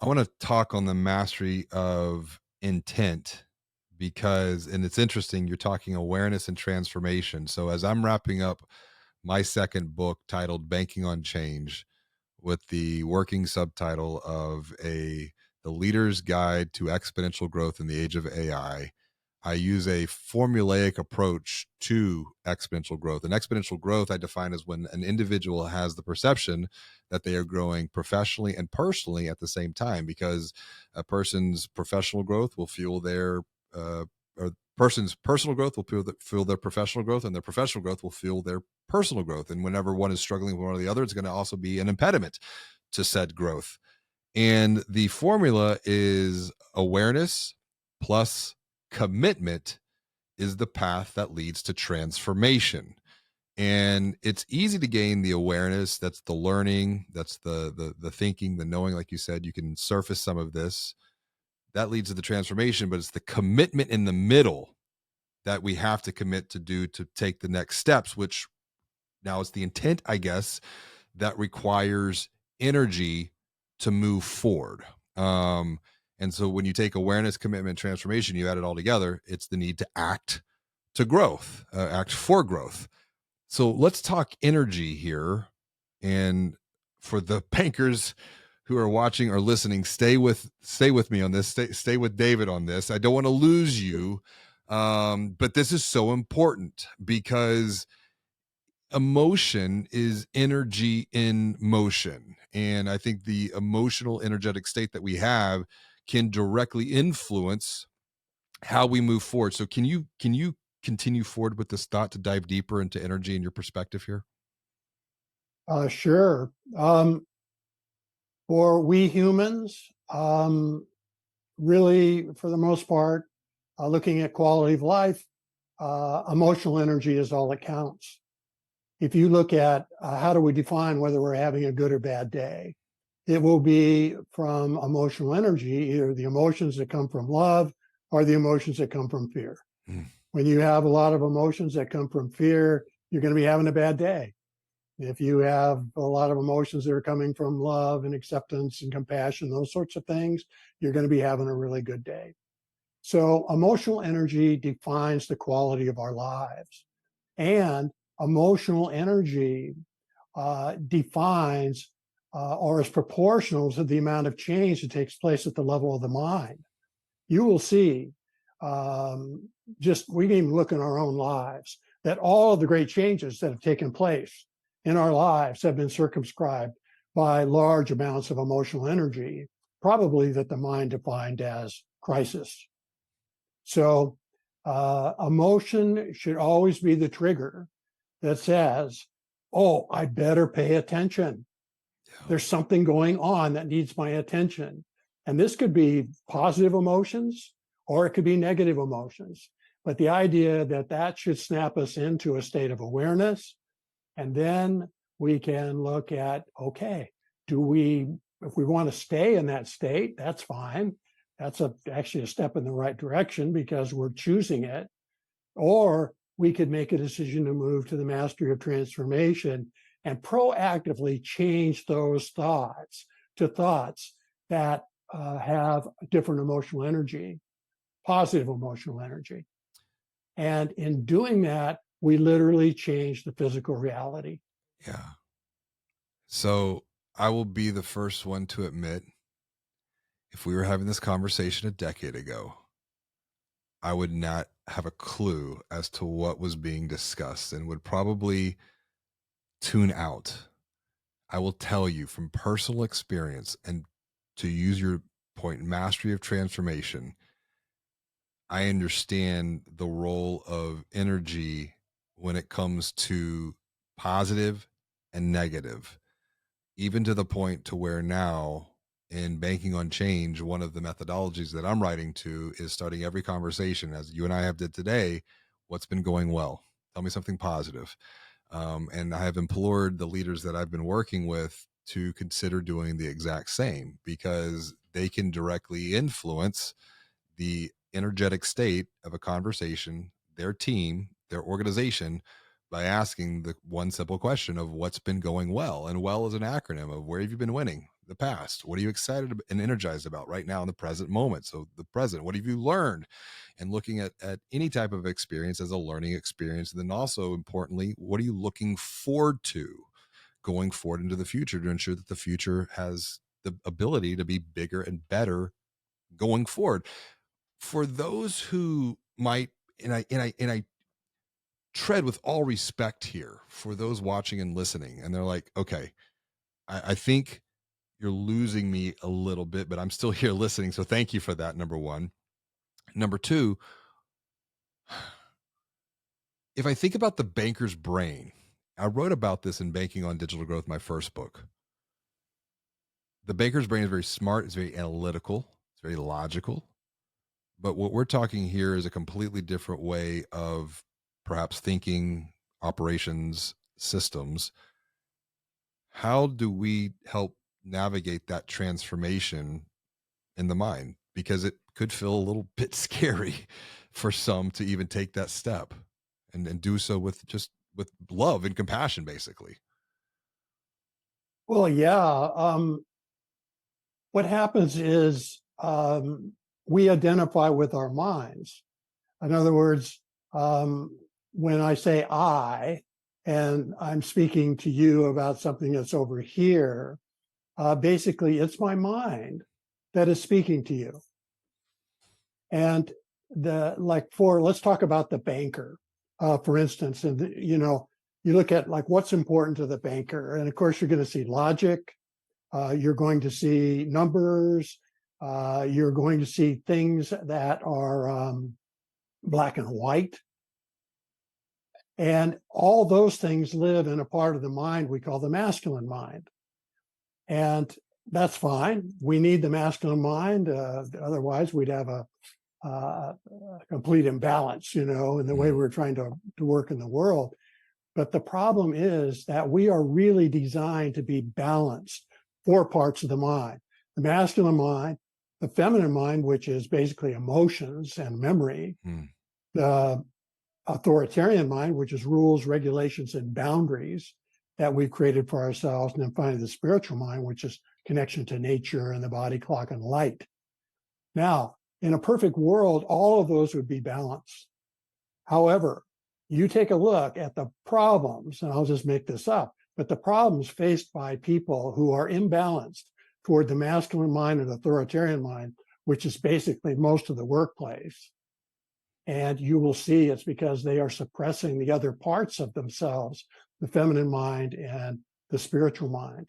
I want to talk on the mastery of intent because, and it's interesting, you're talking awareness and transformation. So, as I'm wrapping up my second book titled Banking on Change with the working subtitle of the leader's guide to exponential growth in the age of I use a formulaic approach to exponential growth. And exponential growth I define as when an individual has the perception that they are growing professionally and personally at the same time, because a person's professional growth will fuel their or person's personal growth will fuel their professional growth, and their professional growth will fuel their personal growth. And whenever one is struggling with one or the other, it's going to also be an impediment to said growth. And the formula is awareness plus commitment is the path that leads to transformation. And it's easy to gain the awareness. That's the learning. That's the thinking, the knowing. Like you said, you can surface some of this. That leads to the transformation, but it's the commitment in the middle that we have to commit to do to take the next steps, which now it's the intent, I guess, that requires energy to move forward. And so when you take awareness, commitment, transformation, you add it all together, it's the need to act to growth, act for growth. So let's talk energy here. And for the bankers who are watching or listening, stay with me on this. Stay with David on this. I don't want to lose you, but this is so important because emotion is energy in motion, and I think the emotional, energetic state that we have can directly influence how we move forward. So, can you continue forward with this thought to dive deeper into energy and your perspective here? Sure. For we humans, really, for the most part, looking at quality of life, emotional energy is all that counts. If you look at how do we define whether we're having a good or bad day, it will be from emotional energy, either the emotions that come from love or the emotions that come from fear. Mm. When you have a lot of emotions that come from fear, you're going to be having a bad day. If you have a lot of emotions that are coming from love and acceptance and compassion, those sorts of things, you're going to be having a really good day. So emotional energy defines the quality of our lives. And emotional energy defines or is proportional to the amount of change that takes place at the level of the mind. You will see, just we can even look in our own lives, that all of the great changes that have taken place in our lives have been circumscribed by large amounts of emotional energy, probably that the mind defined as crisis. So emotion should always be the trigger that says, oh, I better pay attention. Yeah. There's something going on that needs my attention. And this could be positive emotions or it could be negative emotions. But the idea that that should snap us into a state of awareness. And then we can look at, okay, if we want to stay in that state, that's fine. That's actually a step in the right direction because we're choosing it. Or we could make a decision to move to the mastery of transformation and proactively change those thoughts to thoughts that have different emotional energy, positive emotional energy. And in doing that, we literally change the physical reality. Yeah. So I will be the first one to admit, if we were having this conversation a decade ago, I would not have a clue as to what was being discussed and would probably tune out. I will tell you from personal experience, and to use your point, mastery of transformation, I understand the role of energy when it comes to positive and negative, even to the point to where now in banking on change, one of the methodologies that I'm writing to is starting every conversation, as you and I have did today, what's been going well? Tell me something positive. And I have implored the leaders that I've been working with to consider doing the exact same, because they can directly influence the energetic state of a conversation, their team, their organization, by asking the one simple question of what's been going well. And well is an acronym of where have you been winning? the past? What are you excited and energized about right now in the present moment? So the present, what have you learned? And looking at any type of experience as a learning experience. And then also importantly, what are you looking forward to going forward into the future to ensure that the future has the ability to be bigger and better going forward? For those who might, and I tread with all respect here for those watching and listening, and they're like, okay, I think you're losing me a little bit, but I'm still here listening. So thank you for that. Number one. Number two, if I think about the banker's brain, I wrote about this in Banking on Digital Growth, my first book. The banker's brain is very smart, it's very analytical, it's very logical. But what we're talking here is a completely different way of perhaps thinking, operations, systems. How do we help navigate that transformation in the mind? Because it could feel a little bit scary for some to even take that step and do so with just with love and compassion, basically. Well, yeah. What happens is we identify with our minds. In other words, when I say I, and I'm speaking to you about something that's over here, basically it's my mind that is speaking to you. And let's talk about the banker, for instance, and you look at like what's important to the banker, and of course you're going to see logic, you're going to see numbers, you're going to see things that are black and white. And all those things live in a part of the mind we call the masculine mind. And that's fine. We need the masculine mind. Otherwise, we'd have a complete imbalance, in the way Mm, we're trying to work in the world. But the problem is that we are really designed to be balanced. Four parts of the mind: the masculine mind, the feminine mind, which is basically emotions and memory, mm, the authoritarian mind, which is rules, regulations, and boundaries that we've created for ourselves. And then finally, the spiritual mind, which is connection to nature and the body clock and light. Now, in a perfect world, all of those would be balanced. However, you take a look at the problems, and I'll just make this up, but the problems faced by people who are imbalanced toward the masculine mind and authoritarian mind, which is basically most of the workplace. And you will see it's because they are suppressing the other parts of themselves, the feminine mind and the spiritual mind.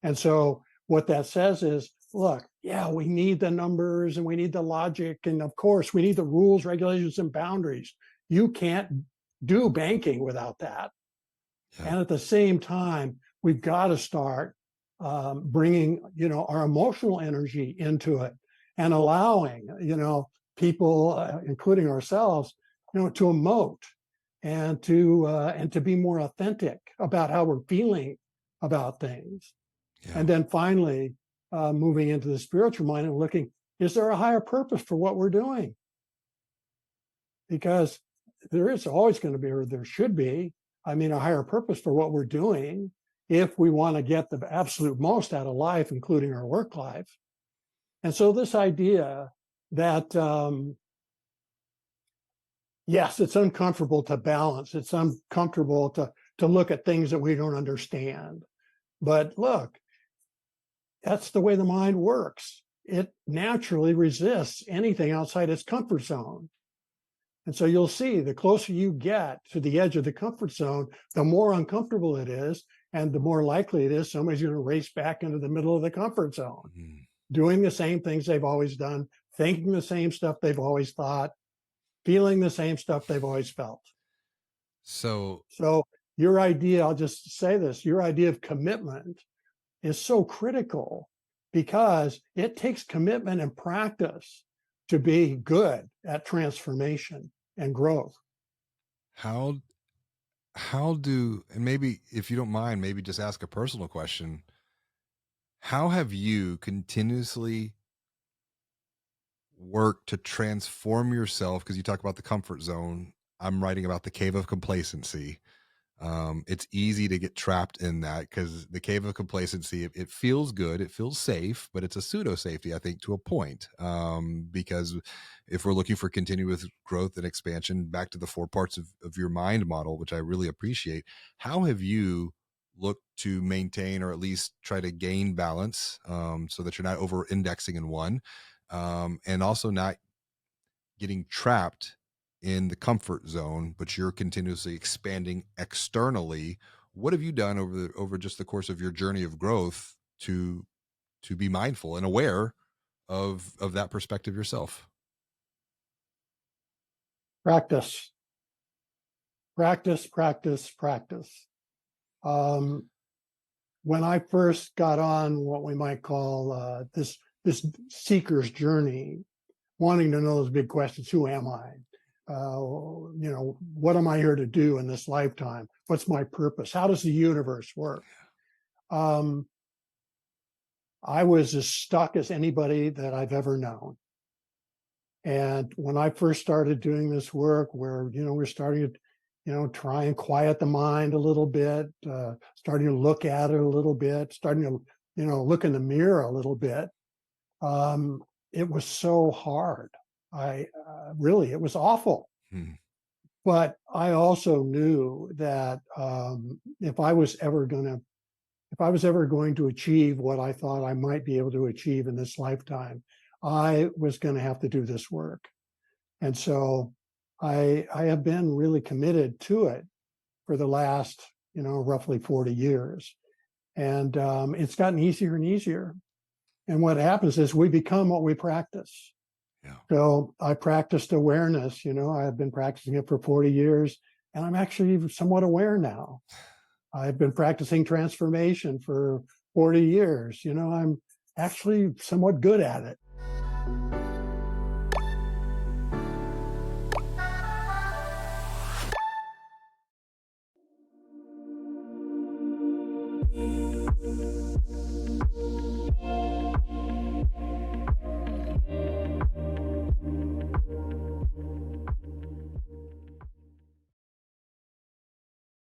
And so what that says is, look, yeah, we need the numbers and we need the logic. And of course, we need the rules, regulations, and boundaries. You can't do banking without that. yeah. And at the same time, we've got to start bringing, our emotional energy into it and allowing, people, including ourselves, to emote and to be more authentic about how we're feeling about things. Yeah. And then finally, moving into the spiritual mind and looking, is there a higher purpose for what we're doing? Because there is always going to be, or there should be, a higher purpose for what we're doing if we want to get the absolute most out of life, including our work life. And so this idea that, yes, it's uncomfortable to balance, it's uncomfortable to look at things that we don't understand. But look, that's the way the mind works. It naturally resists anything outside its comfort zone. And so you'll see the closer you get to the edge of the comfort zone, the more uncomfortable it is, and the more likely it is somebody's going to race back into the middle of the comfort zone, Mm. doing the same things they've always done, thinking the same stuff they've always thought, feeling the same stuff they've always felt. So So your idea, I'll just say this, your idea of commitment is so critical because it takes commitment and practice to be good at transformation and growth. how how do, and maybe if you don't mind, maybe just ask a personal question. How have you continuously worked to transform yourself? Because you talk about the comfort zone. I'm writing about the cave of complacency. It's easy to get trapped in that because the cave of complacency, it feels good, it feels safe, but it's a pseudo safety, I think, to a point. Because if we're looking for continuous growth and expansion, back to the four parts of your mind model, which I really appreciate, how have you looked to maintain or at least try to gain balance, so that you're not over indexing in one, and also not getting trapped in the comfort zone, but you're continuously expanding externally? What have you done over just the course of your journey of growth to be mindful and aware of that perspective yourself? Practice, practice, practice, practice. Um, when I first got on what we might call this seeker's journey, wanting to know those big questions: Who am I? What am I here to do in this lifetime? What's my purpose? How does the universe work? Um, I was as stuck as anybody that I've ever known. And when I first started doing this work, where we're starting to, try and quiet the mind a little bit, starting to look at it a little bit, starting to, look in the mirror a little bit, it was so hard. I really, it was awful. Hmm. But I also knew that if I was ever going to achieve what I thought I might be able to achieve in this lifetime, I was going to have to do this work. And so I have been really committed to it for the last, roughly 40 years. And it's gotten easier and easier. And what happens is we become what we practice. Yeah. So I practiced awareness, I've been practicing it for 40 years, and I'm actually somewhat aware now. I've been practicing transformation for 40 years. I'm actually somewhat good at it.